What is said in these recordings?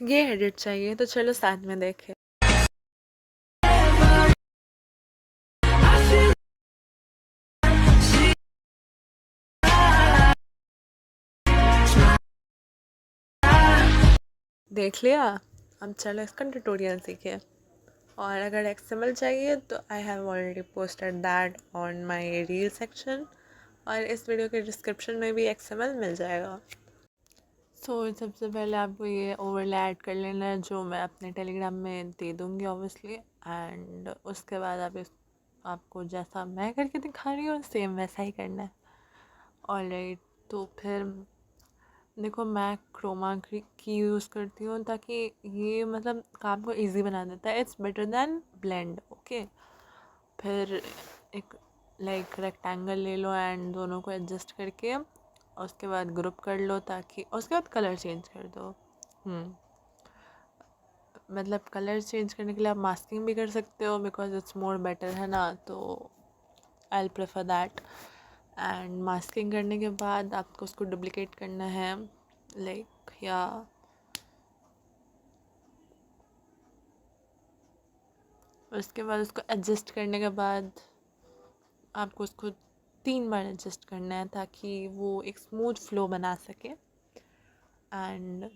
ये एडिट चाहिए तो चलो साथ में देखें। देख लिया? अब चलो इसका ट्यूटोरियल सीखे। और अगर एक्सएमएल चाहिए तो I have already posted that on my reel section, और इस वीडियो के डिस्क्रिप्शन में भी एक्सएमएल मिल जाएगा। सबसे पहले आपको ये ओवरले ऐड कर लेना है, जो मैं अपने टेलीग्राम में दे दूँगी ऑब्वियसली। एंड उसके बाद आपको जैसा मैं करके दिखा रही हूँ सेम वैसा ही करना है। ऑलराइट, तो फिर देखो मैं क्रोमा की यूज़ करती हूँ ताकि ये मतलब काम को इजी बना देता है। It's better than blend. Okay, फिर एक रेक्टेंगल ले लो एंड दोनों को एडजस्ट करके उसके बाद ग्रुप कर लो, ताकि उसके बाद कलर चेंज कर दो। मतलब कलर चेंज करने के लिए आप मास्किंग भी कर सकते हो, बिकॉज इट्स मोर बेटर, है ना। तो I prefer that. And masking करने के बाद आपको उसको डुप्लिकेट करना है, या उसके बाद उसको एडजस्ट करने के बाद आपको उसको 3 बार एडजस्ट करना है ताकि वो एक स्मूथ फ्लो बना सके। एंड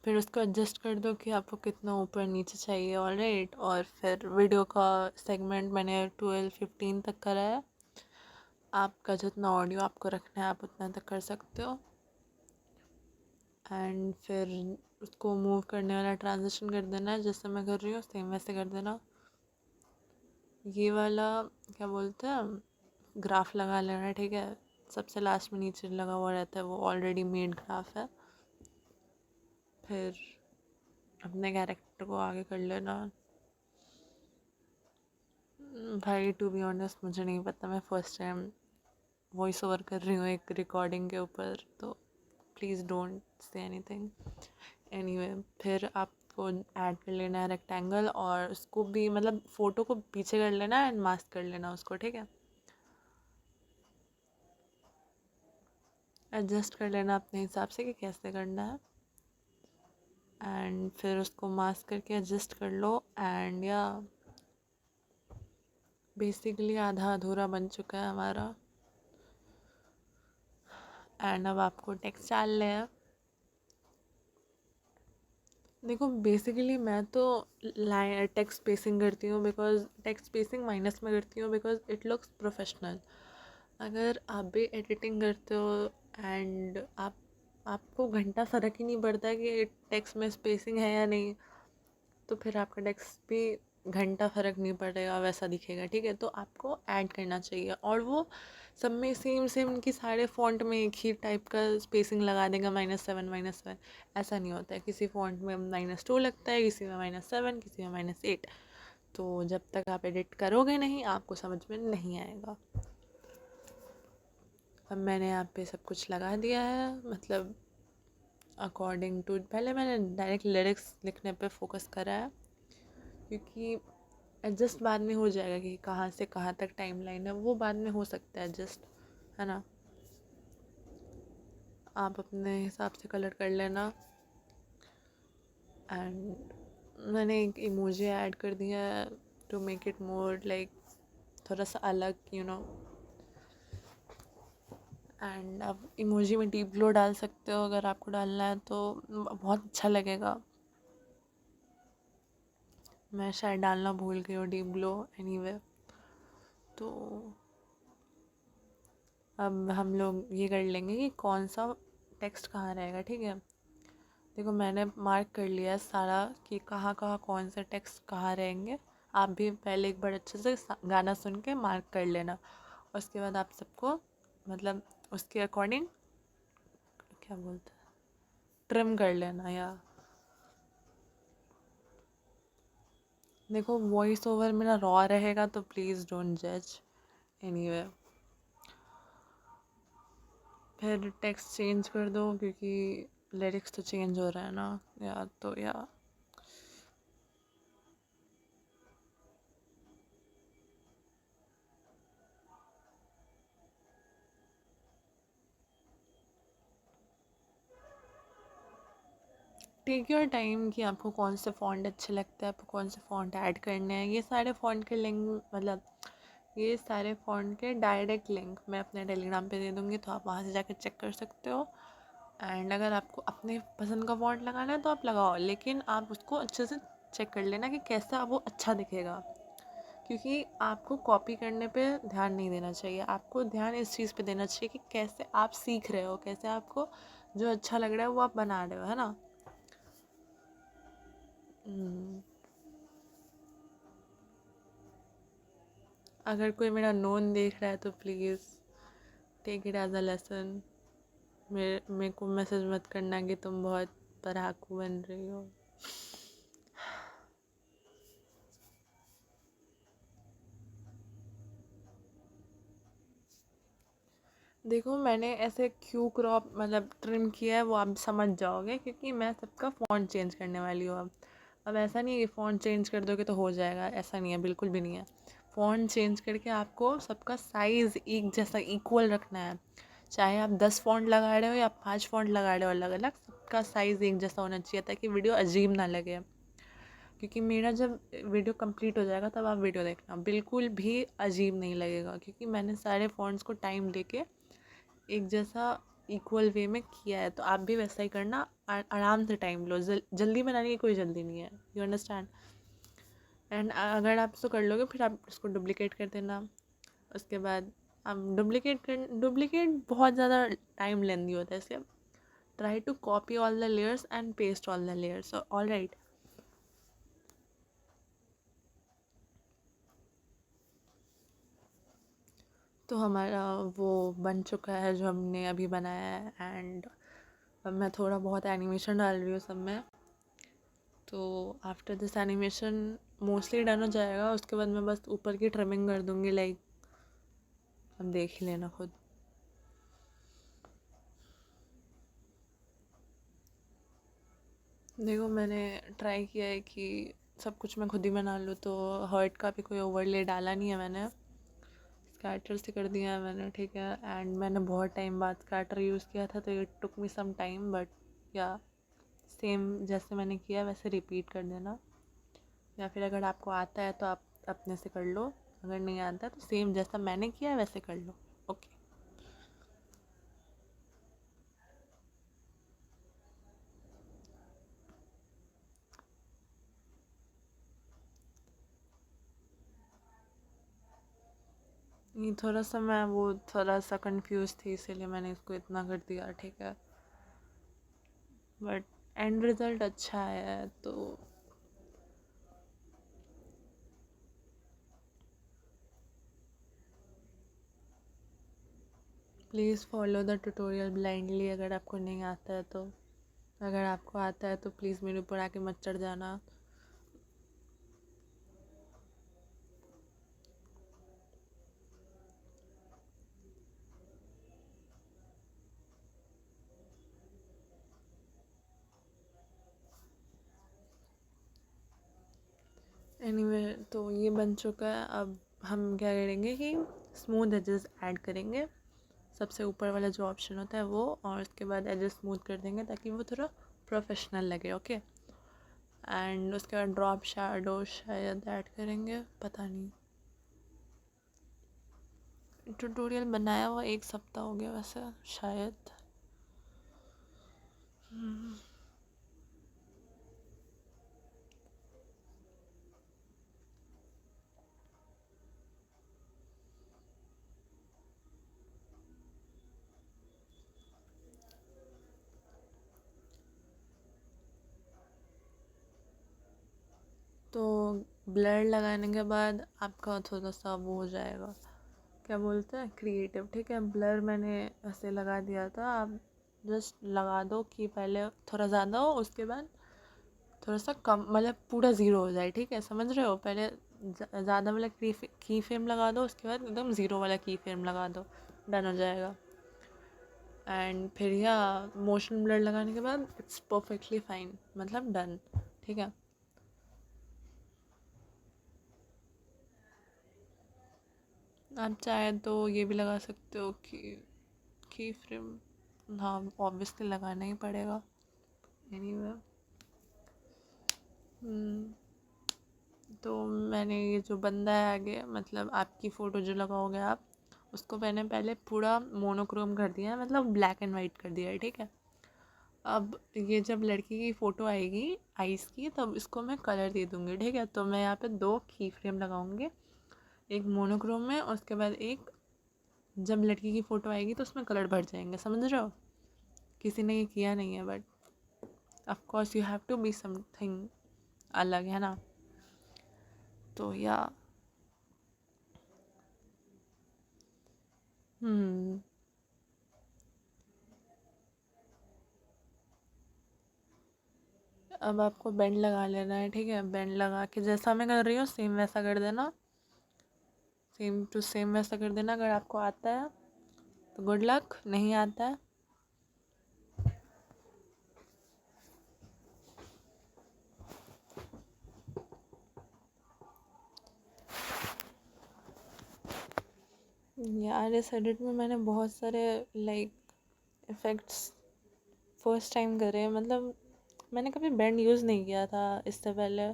फिर उसको एडजस्ट कर दो कि आपको कितना ऊपर नीचे चाहिए। ऑलराइट, और फिर वीडियो का सेगमेंट मैंने 12-15 तक करा है। आपका जितना ऑडियो आपको रखना है आप उतना तक कर सकते हो। एंड फिर उसको मूव करने वाला ट्रांजिशन कर देना है, जैसे मैं कर रही हूँ सेम वैसे कर देना। ये वाला क्या बोलते हैं, ग्राफ लगा लेना, ठीक है। सबसे लास्ट में नीचे लगा हुआ रहता है वो ऑलरेडी मेड ग्राफ है। फिर अपने कैरेक्टर को आगे कर लेना। भाई टू बी ऑनेस्ट मुझे नहीं पता, मैं फर्स्ट टाइम वॉइस ओवर कर रही हूँ एक रिकॉर्डिंग के ऊपर, तो please don't say anything. Anyway, फिर आपको ऐड कर लेना है रेक्टेंगल, और उसको भी मतलब फ़ोटो को पीछे कर लेना एंड मास्क कर लेना उसको, ठीक है। एडजस्ट कर लेना अपने हिसाब से कि कैसे करना है। एंड फिर उसको मास्क करके एडजस्ट कर लो। एंड या बेसिकली आधा अधूरा बन चुका है हमारा। एंड अब आपको टेक्स्ट डालने हैं। देखो बेसिकली मैं तो टेक्स्ट स्पेसिंग करती हूँ, बिकॉज टेक्स्ट स्पेसिंग माइनस में करती हूँ बिकॉज इट लुक्स प्रोफेशनल। अगर आप भी एडिटिंग करते हो एंड आपको घंटा फ़र्क ही नहीं पड़ता कि टेक्स्ट में स्पेसिंग है या नहीं, तो फिर आपका टेक्स्ट भी घंटा फ़र्क नहीं पड़ेगा, वैसा दिखेगा, ठीक है। तो आपको ऐड करना चाहिए, और वो सब में सेम सेम उनकी सारे फ़ॉन्ट में एक ही टाइप का स्पेसिंग लगा देगा, -7 -7। ऐसा नहीं होता है, किसी फ़ॉन्ट में -2 लगता है, किसी में -7, किसी में -8। तो जब तक आप एडिट करोगे नहीं आपको समझ में नहीं आएगा। अब मैंने यहाँ पे सब कुछ लगा दिया है, मतलब अकॉर्डिंग टू, पहले मैंने डायरेक्ट लिरिक्स लिखने पे फोकस करा है, क्योंकि एडजस्ट बाद में हो जाएगा कि कहाँ से कहाँ तक टाइमलाइन है, वो बाद में हो सकता है एडजस्ट, है ना। आप अपने हिसाब से कलर कर लेना। एंड मैंने एक इमोजी ऐड कर दिया है टू मेक इट मोर थोड़ा सा अलग, एंड अब इमोजी में डीप ग्लो डाल सकते हो अगर आपको डालना है तो, बहुत अच्छा लगेगा। मैं शायद डालना भूल गई हूँ डीप ग्लो। एनीवे, तो अब हम लोग ये कर लेंगे कि कौन सा टेक्स्ट कहाँ रहेगा, ठीक है। देखो मैंने मार्क कर लिया है सारा कि कहाँ कहाँ कौन से टेक्स्ट कहाँ रहेंगे। आप भी पहले एक बार अच्छे से गाना सुन के मार्क कर लेना, उसके बाद आप सबको मतलब उसके अकॉर्डिंग क्या बोलते हैं, ट्रिम कर लेना। या देखो वॉइस ओवर मेरा रॉ रहेगा तो प्लीज़ डोंट जज। एनीवे, फिर टेक्स्ट चेंज कर दो क्योंकि लिरिक्स तो चेंज हो रहा है ना। या टेक योर टाइम कि आपको कौन से फ़ॉन्ट अच्छे लगते हैं, आपको कौन से फ़ॉन्ट ऐड करने हैं। ये सारे फ़ॉन्ट के लिंक मतलब ये सारे फ़ॉन्ट के डायरेक्ट लिंक मैं अपने टेलीग्राम पे दे दूँगी, तो आप वहाँ से जाकर चेक कर सकते हो। एंड अगर आपको अपने पसंद का फ़ॉन्ट लगाना है तो आप लगाओ, लेकिन आप उसको अच्छे से चेक कर लेना कि कैसा वो अच्छा दिखेगा, क्योंकि आपको कॉपी करने पे ध्यान नहीं देना चाहिए। आपको ध्यान इस चीज़ पे देना चाहिए कि कैसे आप सीख रहे हो, कैसे आपको जो अच्छा लग रहा है वो आप बना रहे हो, है ना। अगर कोई मेरा नोन देख रहा है तो please take it as a lesson. मेरे को मैसेज मत करना कि तुम बहुत पढ़ाकू बन रही हो। देखो मैंने ऐसे क्यों क्रॉप मतलब ट्रिम किया है वो आप समझ जाओगे, क्योंकि मैं सबका फ़ॉन्ट चेंज करने वाली हूँ अब ऐसा नहीं है कि फ़ॉन्ट चेंज कर दोगे तो हो जाएगा, ऐसा नहीं है, बिल्कुल भी नहीं है। फ़ॉन्ट चेंज करके आपको सबका साइज़ एक जैसा इक्वल रखना है। चाहे आप 10 फ़ॉन्ट लगा रहे हो या 5 फ़ॉन्ट लगा रहे हो अलग अलग, सबका साइज़ एक जैसा होना चाहिए ताकि वीडियो अजीब ना लगे। क्योंकि मेरा जब वीडियो कंप्लीट हो जाएगा तब आप वीडियो देखना, बिल्कुल भी अजीब नहीं लगेगा, क्योंकि मैंने सारे फ़ॉन्ट्स को टाइम लेके एक जैसा इक्वल वे में किया है। तो आप भी वैसा ही करना, आराम से टाइम लो, जल्दी बनाने की कोई जल्दी नहीं है, यू अंडरस्टैंड। एंड अगर आप इसको कर लोगे फिर आप इसको डुप्लिकेट कर देना। उसके बाद आप डुप्लिकेट बहुत ज़्यादा टाइम लेंदी होता है, इसलिए try to copy all the layers and paste all the layers, all right. तो हमारा वो बन चुका है जो हमने अभी बनाया है, एंड अब मैं थोड़ा बहुत एनिमेशन डाल रही हूँ सब में। तो after this animation mostly done हो जाएगा। उसके बाद मैं बस ऊपर की ट्रिमिंग कर दूँगी, लाइक अब देख ही लेना खुद। देखो मैंने ट्राई किया है कि सब कुछ मैं खुद ही बना लूँ, तो हर्ट का भी कोई ओवरले डाला नहीं है मैंने, स्कैटर से कर दिया है मैंने, ठीक है। एंड मैंने बहुत टाइम बाद स्कैटर यूज़ किया था, तो it took me some time, but या सेम जैसे मैंने किया वैसे रिपीट कर देना। या फिर अगर आपको आता है तो आप अपने से कर लो, अगर नहीं आता है तो सेम जैसा मैंने किया वैसे कर लो, ओके। ये थोड़ा सा मैं वो थोड़ा सा कंफ्यूज थी, इसीलिए मैंने इसको इतना कर दिया, ठीक है। बट एंड रिज़ल्ट अच्छा है तो please follow the tutorial blindly अगर आपको नहीं आता है तो। अगर आपको आता है तो प्लीज़ मेरे ऊपर आके मत चढ़ जाना। एनीवे तो ये बन चुका है। अब हम क्या करेंगे कि स्मूथ एजेस ऐड करेंगे, सबसे ऊपर वाला जो ऑप्शन होता है वो, और उसके बाद एजेस स्मूथ कर देंगे ताकि वो थोड़ा प्रोफेशनल लगे, ओके। एंड उसके बाद ड्रॉप शैडो शायद ऐड करेंगे, पता नहीं। ट्यूटोरियल बनाया हुआ 1 सप्ताह हो गया वैसे शायद। तो ब्लर लगाने के बाद आपका थोड़ा सा वो हो जाएगा, क्या बोलते हैं, क्रिएटिव, ठीक है। ब्लर मैंने ऐसे लगा दिया था, आप जस्ट लगा दो कि पहले थोड़ा ज़्यादा हो, उसके बाद थोड़ा सा कम, मतलब पूरा ज़ीरो हो जाए, ठीक है, समझ रहे हो। पहले ज़्यादा वाला की फ्रेम लगा दो, उसके बाद एकदम ज़ीरो वाला की फ्रेम लगा दो, डन हो जाएगा। एंड फिर या मोशन ब्लर लगाने के बाद इट्स परफेक्टली फाइन, मतलब डन, ठीक है। आप चाहे तो ये भी लगा सकते हो कि की फ्रेम, हाँ ऑब्वियसली लगाना ही पड़ेगा एनीवे। तो मैंने ये जो बंदा है आगे, मतलब आपकी फ़ोटो जो लगाओगे आप, उसको मैंने पहले पूरा मोनोक्रोम कर दिया है, मतलब ब्लैक एंड वाइट कर दिया है, ठीक है। अब ये जब लड़की की फ़ोटो आएगी आइज़ की, तब इसको मैं कलर दे दूँगी, ठीक है। तो मैं यहाँ पे 2 की फ्रेम लगाऊंगी, एक मोनोक्रोम में, और उसके बाद एक जब लड़की की फ़ोटो आएगी तो उसमें कलर भर जाएंगे, समझ रहे हो। किसी ने ये किया नहीं है, but of course you have to be something अलग, है ना। तो या अब आपको बैंड लगा लेना है, ठीक है। बैंड लगा के जैसा मैं कर रही हूँ सेम वैसा कर देना, सेम टू सेम वैसा कर देना। अगर आपको आता है तो गुड लक, नहीं आता है यार। इस एडिट में मैंने बहुत सारे लाइक इफ़ेक्ट्स फर्स्ट टाइम करे, मतलब मैंने कभी बैंड यूज़ नहीं किया था इससे पहले।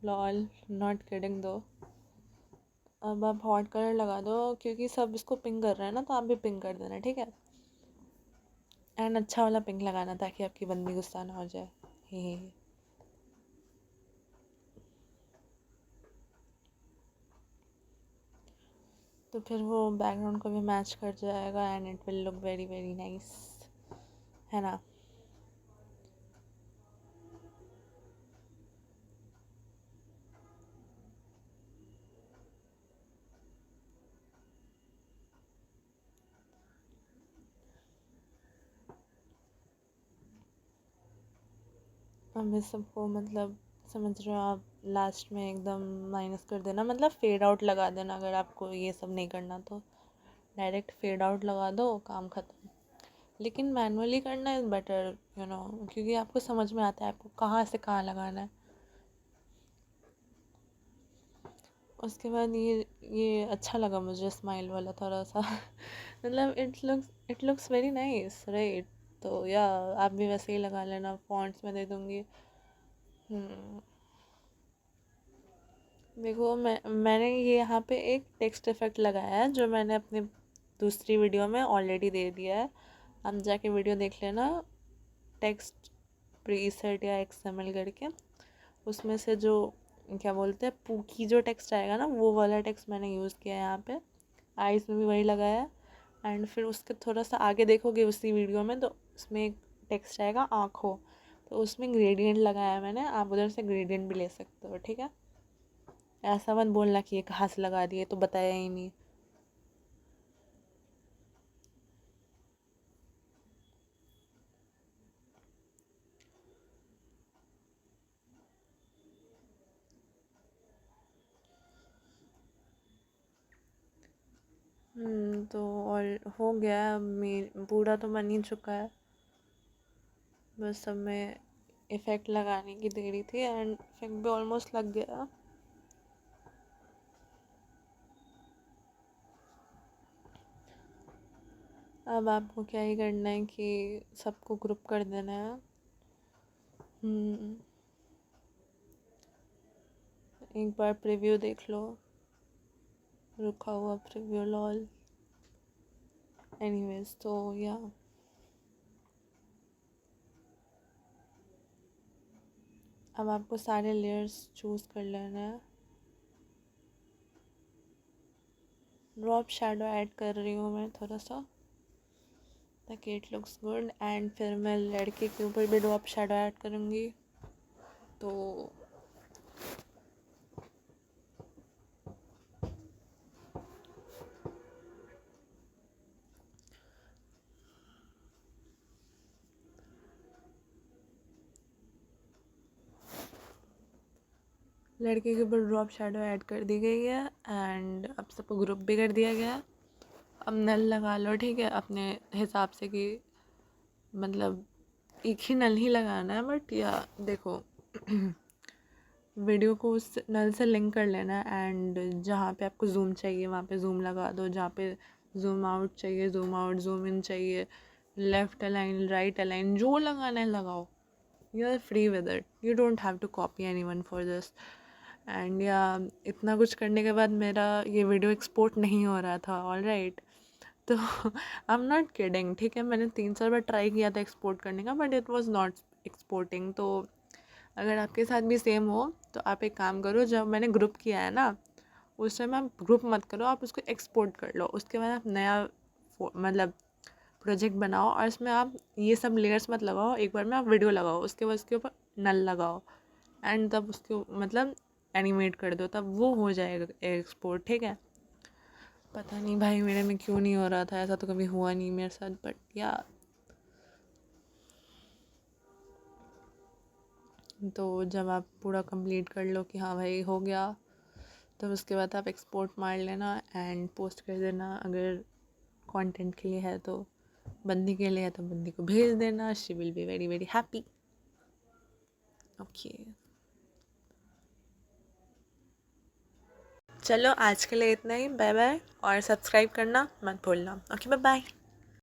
लॉल, नॉट किडिंग दो। अब आप हॉट कलर लगा दो, क्योंकि सब इसको पिंक कर रहे हैं ना, तो आप भी पिंक कर देना, ठीक है। एंड अच्छा वाला पिंक लगाना ताकि आपकी बंदी गुस्सा ना हो जाए। हे तो फिर वो बैकग्राउंड को भी मैच कर जाएगा and it will look very very nice, है ना। अब इस सबको मतलब समझ रहे हो आप, लास्ट में एकदम माइनस कर देना, मतलब फेड आउट लगा देना। अगर आपको ये सब नहीं करना तो डायरेक्ट फेड आउट लगा दो, काम ख़त्म। लेकिन मैनुअली करना इज़ बेटर, यू नो, क्योंकि आपको समझ में आता है आपको कहाँ से कहाँ लगाना है। उसके बाद ये अच्छा लगा मुझे, स्माइल वाला थोड़ा सा मतलब it looks very nice, right. तो या आप भी वैसे ही लगा लेना, फॉन्ट्स में दे दूँगी। देखो मैंने ये यहाँ पे एक टेक्स्ट इफेक्ट लगाया है जो मैंने अपनी दूसरी वीडियो में ऑलरेडी दे दिया है। आप जाके वीडियो देख लेना, टेक्स्ट प्रीसेट या एक्सएमएल करके। उसमें से जो क्या बोलते हैं पूकी जो टेक्स्ट आएगा ना, वो वाला टेक्स्ट मैंने यूज़ किया है यहाँ पे। आइज़ में भी वही लगाया है। एंड फिर उसके थोड़ा सा आगे देखोगे उसी वीडियो में, तो उसमें एक टेक्स्ट आएगा आँखों, तो उसमें ग्रेडियंट लगाया है मैंने। आप उधर से ग्रेडियंट भी ले सकते हो, ठीक है। ऐसा मत बोलना कि ये कहाँ से लगा दिए, तो बताया ही नहीं। तो और हो गया, पूरा तो बन ही चुका है। बस सब में इफ़ेक्ट लगाने की देरी थी एंड इफेक्ट भी ऑलमोस्ट लग गया। अब आपको क्या ही करना है कि सबको ग्रुप कर देना है। एक बार प्रीव्यू देख लो, रुका हुआ प्रीव्यू लॉल। एनीवेज, तो या अब आपको सारे लेयर्स चूज़ कर लेना है। ड्रॉप शैडो ऐड कर रही हूँ मैं थोड़ा सा, ताकि इट लुक्स गुड। एंड फिर मैं लड़के के ऊपर भी ड्रॉप शैडो ऐड करूँगी। तो लड़के के ऊपर ड्रॉप शैडो ऐड कर दी गई है एंड अब सबको ग्रुप भी कर दिया गया है। अब नल लगा लो, ठीक है, अपने हिसाब से कि मतलब एक ही नल ही लगाना है, बट या देखो वीडियो को उस नल से लिंक कर लेना एंड जहाँ पे आपको जूम चाहिए वहाँ पे जूम लगा दो, जहाँ पे जूम आउट चाहिए जूम आउट, जूम इन चाहिए, लेफ़्ट अलाइन राइट अलाइन, जो लगाना है लगाओ। You are free with it, you don't have to copy anyone for this. And या इतना कुछ करने के बाद मेरा ये वीडियो एक्सपोर्ट नहीं हो रहा था, ऑलराइट। तो आई एम नॉट किडिंग, ठीक है, मैंने 3-4 बार ट्राई किया था एक्सपोर्ट करने का, but it was not exporting. तो अगर आपके साथ भी सेम हो तो आप एक काम करो, जब मैंने ग्रुप किया है ना उस टाइम आप ग्रुप मत करो, आप उसको एक्सपोर्ट कर लो, उसके बाद आप नया मतलब प्रोजेक्ट बनाओ और इसमें आप ये सब लेयर्स मत लगाओ, एक बार में आप वीडियो लगाओ, उसके बाद उसके ऊपर नल लगाओ एंड तब उसको मतलब एनिमेट कर दो, तब वो हो जाएगा एक्सपोर्ट, ठीक है। पता नहीं भाई मेरे में क्यों नहीं हो रहा था, ऐसा तो कभी हुआ नहीं मेरे साथ, बट या तो जब आप पूरा कंप्लीट कर लो कि हाँ भाई हो गया, तब उसके बाद आप एक्सपोर्ट मार लेना एंड पोस्ट कर देना। अगर कंटेंट के लिए है तो, बंदी के लिए है तो बंदी को भेज देना, she will be very very happy. Okay, चलो आज के लिए इतना ही, बाय बाय, और सब्सक्राइब करना मत भूलना। Okay, bye bye.